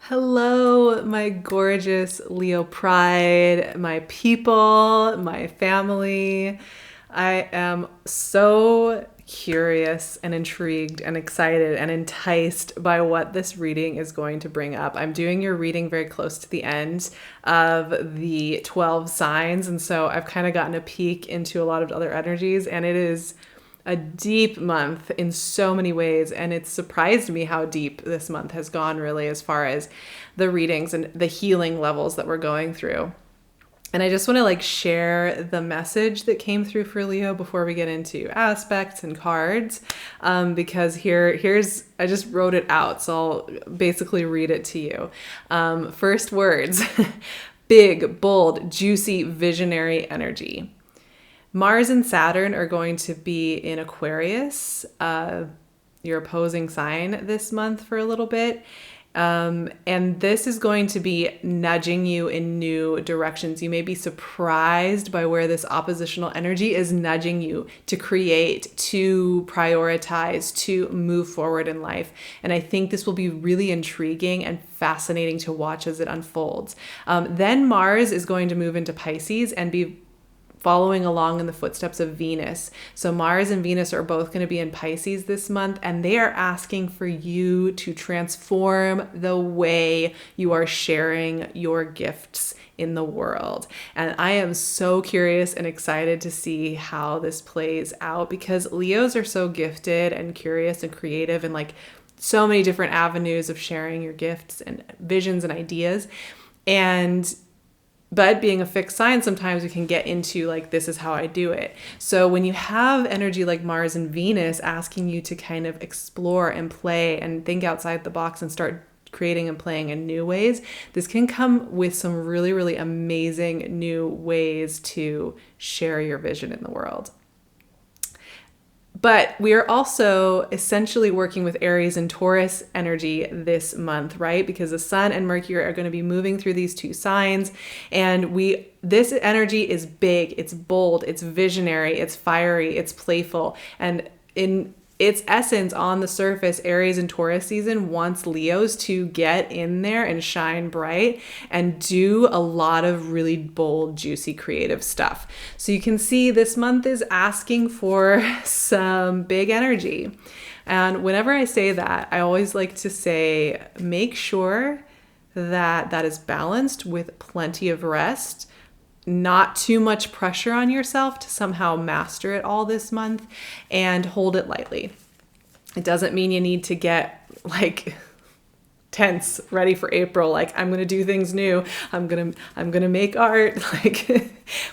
Hello, my gorgeous Leo pride, my people, my family. I am so curious and intrigued and excited and enticed by what this reading is going to bring up. I'm doing your reading very close to the end of the 12 signs, and so I've kind of gotten a peek into a lot of other energies, and it is a deep month in so many ways, and it's surprised me how deep this month has gone, really, as far as the readings and the healing levels that we're going through. And I just want to share the message that came through for Leo before we get into aspects and cards, because here's I just wrote it out, so I'll basically read it to you. First words: big, bold, juicy, visionary energy. Mars and Saturn are going to be in Aquarius, your opposing sign, this month for a little bit. And this is going to be nudging you in new directions. You may be surprised by where this oppositional energy is nudging you to create, to prioritize, to move forward in life. And I think this will be really intriguing and fascinating to watch as it unfolds. Then Mars is going to move into Pisces and be following along in the footsteps of Venus. So Mars and Venus are both going to be in Pisces this month, and they are asking for you to transform the way you are sharing your gifts in the world. And I am so curious and excited to see how this plays out, because Leos are so gifted and curious and creative and so many different avenues of sharing your gifts and visions and ideas. But being a fixed sign, sometimes we can get into this is how I do it. So when you have energy like Mars and Venus asking you to kind of explore and play and think outside the box and start creating and playing in new ways, this can come with some really, really amazing new ways to share your vision in the world. But we are also essentially working with Aries and Taurus energy this month, right? Because the Sun and Mercury are going to be moving through these two signs. And this energy is big, it's bold, it's visionary, it's fiery, it's playful. And in its essence, on the surface, Aries and Taurus season wants Leos to get in there and shine bright and do a lot of really bold, juicy, creative stuff. So you can see this month is asking for some big energy. And whenever I say that, I always like to say, make sure that is balanced with plenty of rest. Not too much pressure on yourself to somehow master it all this month, and hold it lightly. It doesn't mean you need to get tense, ready for April. I'm going to do things new. I'm going to make art.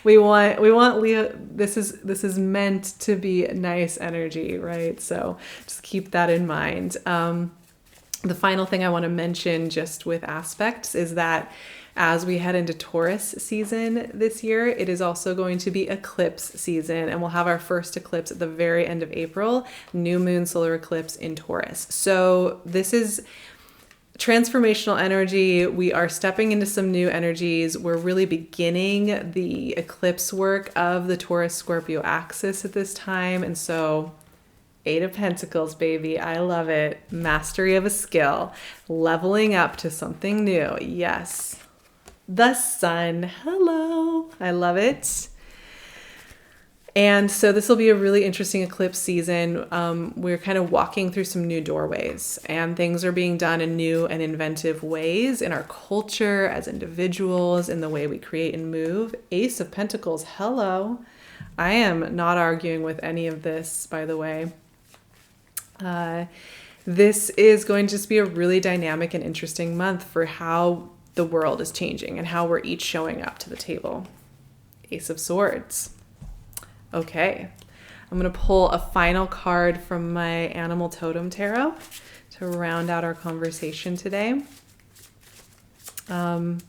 We want Leo. This is meant to be nice energy, right? So just keep that in mind. The final thing I want to mention just with aspects is that as we head into Taurus season this year, it is also going to be eclipse season, and we'll have our first eclipse at the very end of April, new moon solar eclipse in Taurus. So this is transformational energy. We are stepping into some new energies. We're really beginning the eclipse work of the Taurus Scorpio axis at this time. And so 8 of Pentacles, baby. I love it. Mastery of a skill, leveling up to something new. Yes. The Sun. Hello. I love it. And so this will be a really interesting eclipse season. We're kind of walking through some new doorways, and things are being done in new and inventive ways in our culture, as individuals, in the way we create and move. Ace of Pentacles. Hello. I am not arguing with any of this, by the way. This is going to just be a really dynamic and interesting month for how the world is changing and how we're each showing up to the table. Ace of Swords. Okay, I'm going to pull a final card from my Animal Totem Tarot to round out our conversation today.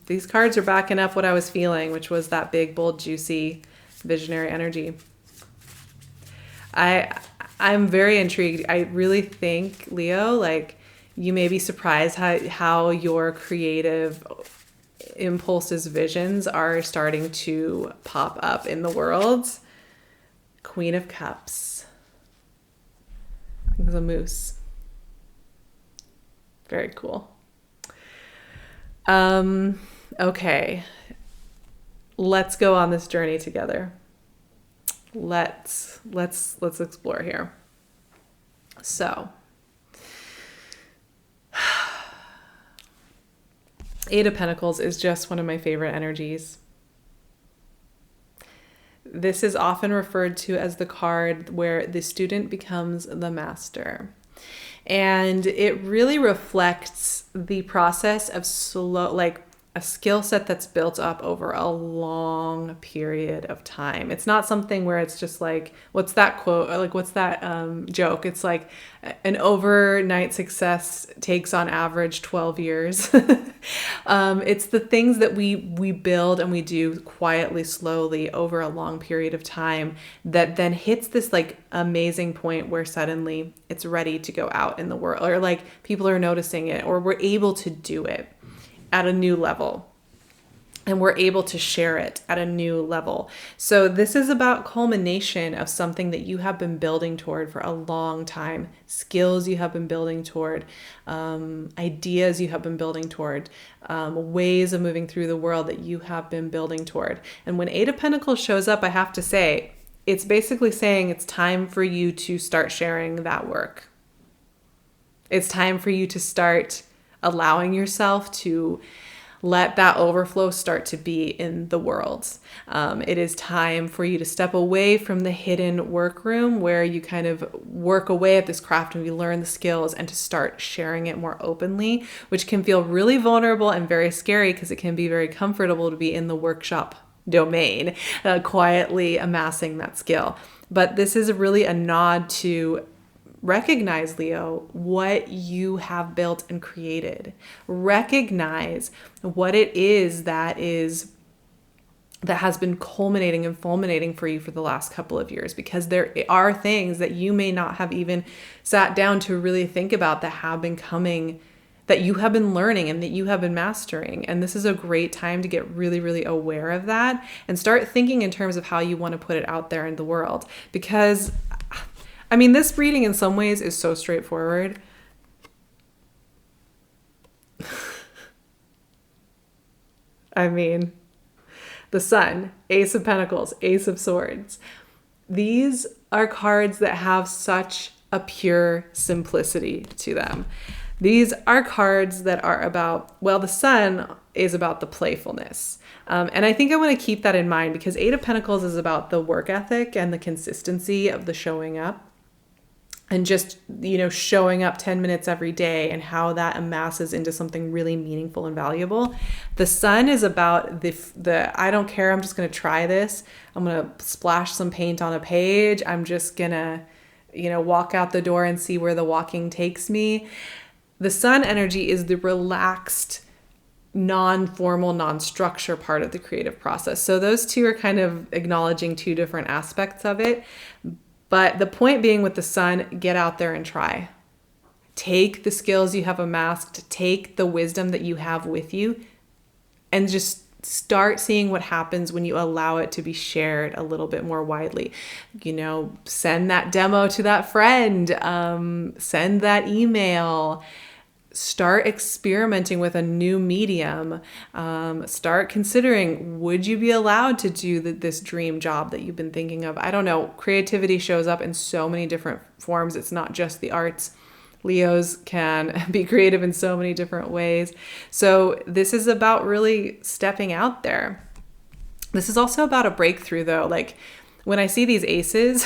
These cards are backing up what I was feeling, which was that big, bold, juicy, visionary energy. I'm very intrigued. I really think, Leo, you may be surprised how your creative impulses, visions are starting to pop up in the world. Queen of Cups. I think it's a moose. Very cool. Okay. Let's go on this journey together. Let's explore here. So, Eight of Pentacles is just one of my favorite energies. This is often referred to as the card where the student becomes the master. And it really reflects the process of a skill set that's built up over a long period of time. It's not something where it's just like, what's that quote? Or like, what's that joke? It's like an overnight success takes on average 12 years. It's the things that we build and we do quietly, slowly over a long period of time that then hits this like amazing point where suddenly it's ready to go out in the world, or like people are noticing it, or we're able to do it at a new level, and we're able to share it at a new level. So this is about culmination of something that you have been building toward for a long time, skills you have been building toward, ideas you have been building toward, ways of moving through the world that you have been building toward. And when Eight of Pentacles shows up, I have to say, it's basically saying it's time for you to start sharing that work. It's time for you to start allowing yourself to let that overflow start to be in the world. It is time for you to step away from the hidden workroom where you kind of work away at this craft and you learn the skills, and to start sharing it more openly, which can feel really vulnerable and very scary because it can be very comfortable to be in the workshop domain, quietly amassing that skill. But this is really a nod to recognize, Leo, what you have built and created. Recognize what it is that has been culminating and fulminating for you for the last couple of years, because there are things that you may not have even sat down to really think about that have been coming, that you have been learning and that you have been mastering. And this is a great time to get really, really aware of that and start thinking in terms of how you want to put it out there in the world. Because I mean, this reading in some ways is so straightforward. I mean, the Sun, Ace of Pentacles, Ace of Swords. These are cards that have such a pure simplicity to them. These are cards that are about, well, the Sun is about the playfulness. And I think I want to keep that in mind, because Eight of Pentacles is about the work ethic and the consistency of the showing up. And just, showing up 10 minutes every day and how that amasses into something really meaningful and valuable. The Sun is about the I don't care, I'm just going to try this. I'm going to splash some paint on a page. I'm just going to, walk out the door and see where the walking takes me. The Sun energy is the relaxed, non-formal, non-structure part of the creative process. So those two are kind of acknowledging two different aspects of it. But the point being with the Sun, get out there and try. Take the skills you have amassed, take the wisdom that you have with you, and just start seeing what happens when you allow it to be shared a little bit more widely. Send that demo to that friend, send that email. Start experimenting with a new medium. Start considering, would you be allowed to do this dream job that you've been thinking of? I don't know. Creativity shows up in so many different forms. It's not just the arts. Leos can be creative in so many different ways. So this is about really stepping out there. This is also about a breakthrough, though. Like when I see these aces,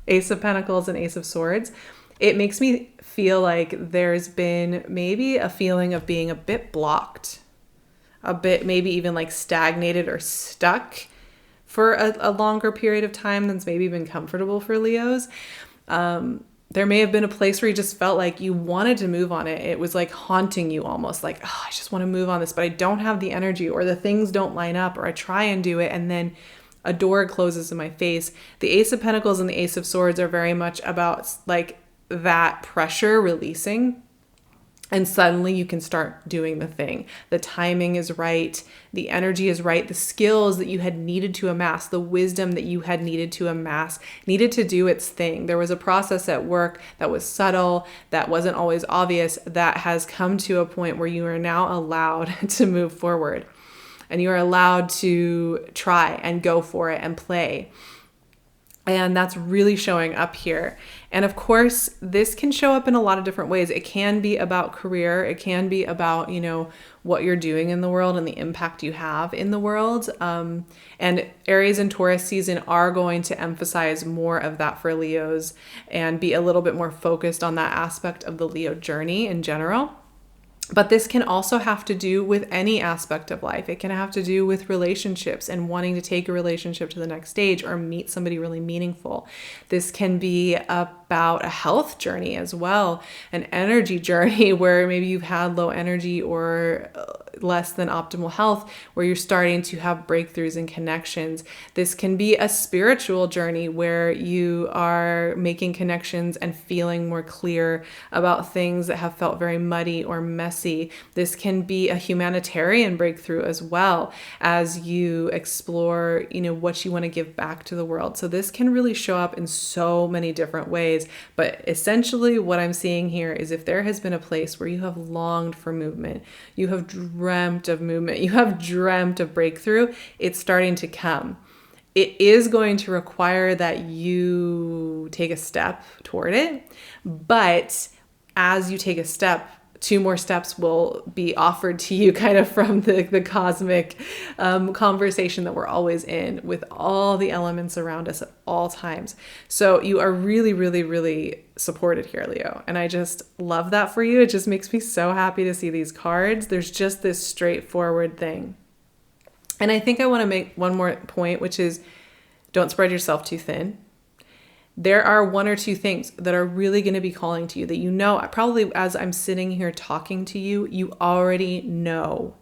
Ace of Pentacles and Ace of Swords, it makes me feel like there's been maybe a feeling of being a bit blocked, a bit maybe even like stagnated or stuck for a longer period of time than's maybe been comfortable for Leos. There may have been a place where you just felt like you wanted to move on it. It was like haunting you almost, like, oh, I just want to move on this, but I don't have the energy, or the things don't line up, or I try and do it and then a door closes in my face. The Ace of Pentacles and the Ace of Swords are very much about like that pressure releasing. And suddenly you can start doing the thing. The timing is right. The energy is right. The skills that you had needed to amass, the wisdom that you had needed to amass, needed to do its thing. There was a process at work that was subtle, that wasn't always obvious, that has come to a point where you are now allowed to move forward. And you are allowed to try and go for it and play. And that's really showing up here. And of course, this can show up in a lot of different ways. It can be about career. It can be about, what you're doing in the world and the impact you have in the world. And Aries and Taurus season are going to emphasize more of that for Leos and be a little bit more focused on that aspect of the Leo journey in general. But this can also have to do with any aspect of life. It can have to do with relationships and wanting to take a relationship to the next stage or meet somebody really meaningful. This can be about a health journey as well, an energy journey where maybe you've had low energy or less than optimal health, where you're starting to have breakthroughs and connections. This can be a spiritual journey where you are making connections and feeling more clear about things that have felt very muddy or messy. This can be a humanitarian breakthrough as well, as you explore, what you want to give back to the world. So this can really show up in so many different ways. But essentially what I'm seeing here is if there has been a place where you have longed for movement, you have dreamt of movement, you have dreamt of breakthrough, it's starting to come. It is going to require that you take a step toward it. But as you take a step, 2 more steps will be offered to you kind of from the cosmic conversation that we're always in with all the elements around us at all times. So you are really, really, really supported here, Leo. And I just love that for you. It just makes me so happy to see these cards. There's just this straightforward thing. And I think I want to make one more point, which is don't spread yourself too thin. There are 1 or 2 things that are really going to be calling to you that probably as I'm sitting here talking to you, you already know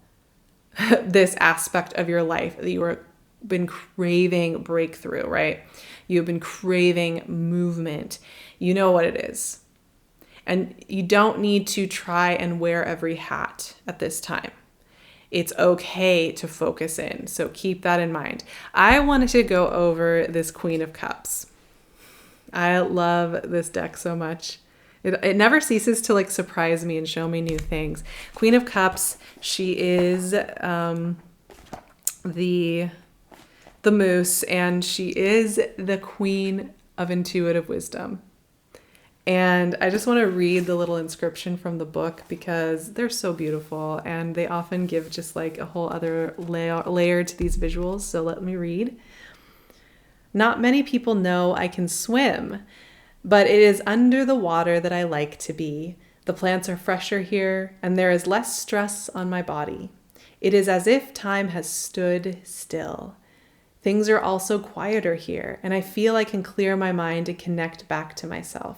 this aspect of your life that you have been craving breakthrough, right? You've been craving movement. You know what it is. And you don't need to try and wear every hat at this time. It's okay to focus in. So keep that in mind. I wanted to go over this Queen of Cups. I love this deck so much. It never ceases to surprise me and show me new things. Queen of Cups, she is the moose, and she is the queen of intuitive wisdom. And I just want to read the little inscription from the book because they're so beautiful, and they often give just a whole other layer to these visuals. So let me read. Not many people know I can swim, but it is under the water that I like to be. The plants are fresher here, and there is less stress on my body. It is as if time has stood still. Things are also quieter here, and I feel I can clear my mind and connect back to myself.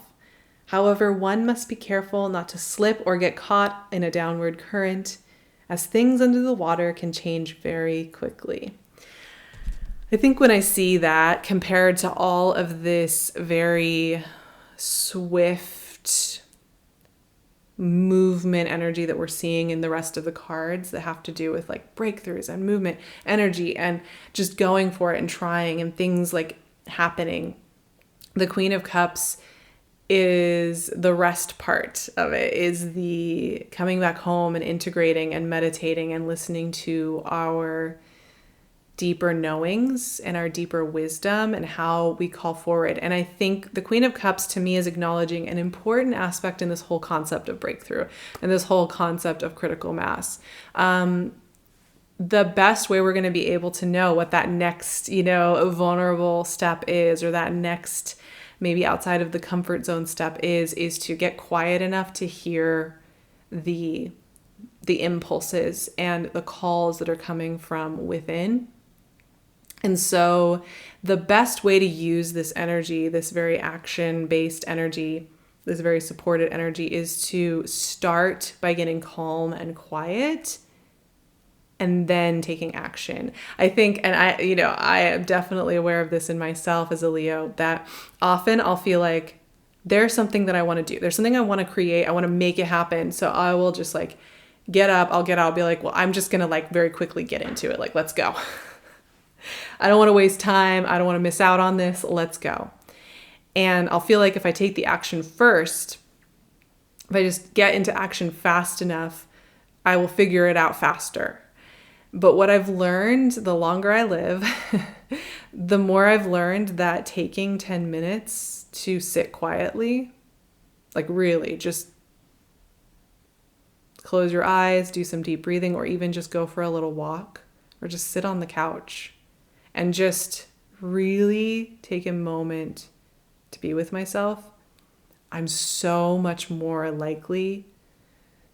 However, one must be careful not to slip or get caught in a downward current, as things under the water can change very quickly. I think when I see that compared to all of this very swift movement energy that we're seeing in the rest of the cards that have to do with breakthroughs and movement energy and just going for it and trying and things happening, the Queen of Cups is the rest part of it, is the coming back home and integrating and meditating and listening to our deeper knowings and our deeper wisdom and how we call forward. And I think the Queen of Cups to me is acknowledging an important aspect in this whole concept of breakthrough and this whole concept of critical mass. The best way we're going to be able to know what that next, vulnerable step is, or that next maybe outside of the comfort zone step is to get quiet enough to hear the impulses and the calls that are coming from within. And so the best way to use this energy, this very action-based energy, this very supported energy, is to start by getting calm and quiet and then taking action. I think, and I am definitely aware of this in myself as a Leo, that often I'll feel like there's something that I want to do. There's something I want to create. I want to make it happen. So I will just like get up, I'll get out, be like, well, I'm just going to like very quickly get into it. Like, let's go. I don't want to waste time. I don't want to miss out on this. Let's go. And I'll feel like if I take the action first, if I just get into action fast enough, I will figure it out faster. But what I've learned, the longer I live, the more I've learned that taking 10 minutes to sit quietly, like really just close your eyes, do some deep breathing, or even just go for a little walk, or just sit on the couch and just really take a moment to be with myself, I'm so much more likely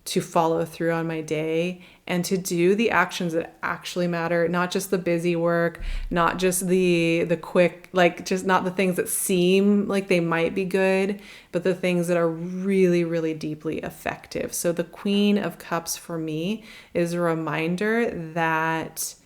to follow through on my day and to do the actions that actually matter, not just the busy work, not just the quick, like just not the things that seem like they might be good, but the things that are really, really deeply effective. So the Queen of Cups for me is a reminder that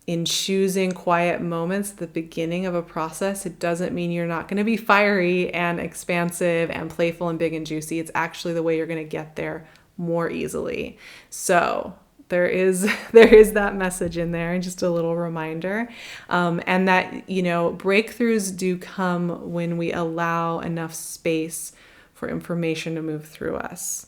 in choosing quiet moments at the beginning of a process, it doesn't mean you're not going to be fiery and expansive and playful and big and juicy. It's actually the way you're going to get there more easily. So there is that message in there, just a little reminder. And that, you know, breakthroughs do come when we allow enough space for information to move through us.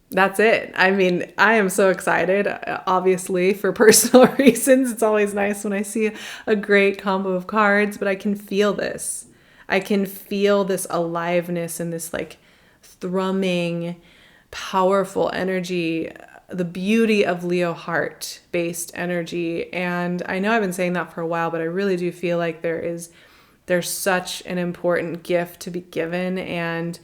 That's it. I mean, I am so excited, obviously, for personal reasons. It's always nice when I see a great combo of cards, but I can feel this. I can feel this aliveness and this like thrumming, powerful energy, the beauty of Leo heart-based energy. And I know I've been saying that for a while, but I really do feel like there's such an important gift to be given, and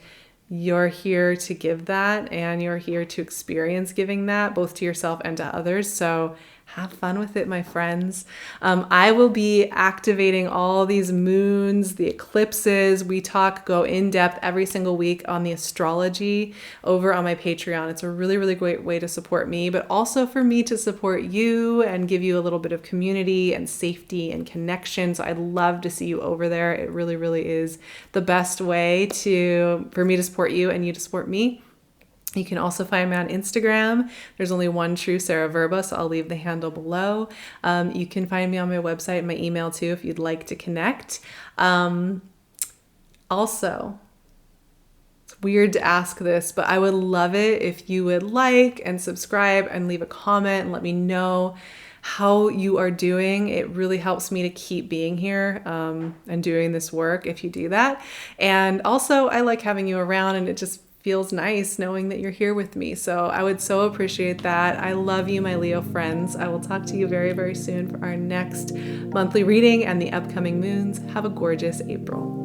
you're here to give that, and you're here to experience giving that both to yourself and to others. So have fun with it, my friends. I will be activating all these moons, the eclipses. We go in depth every single week on the astrology over on my Patreon. It's a really, really great way to support me, but also for me to support you and give you a little bit of community and safety and connection. So I'd love to see you over there. It really, really is the best way for me to support you and you to support me. You can also find me on Instagram. There's only one true Sarah Vrba, so I'll leave the handle below. You can find me on my website and my email too if you'd like to connect. Also, it's weird to ask this, but I would love it if you would like and subscribe and leave a comment and let me know how you are doing. It really helps me to keep being here and doing this work if you do that. And also, I like having you around, and it just feels nice knowing that you're here with me. So I would so appreciate that. I love you, my Leo friends. I will talk to you very, very soon for our next monthly reading and the upcoming moons. Have a gorgeous April.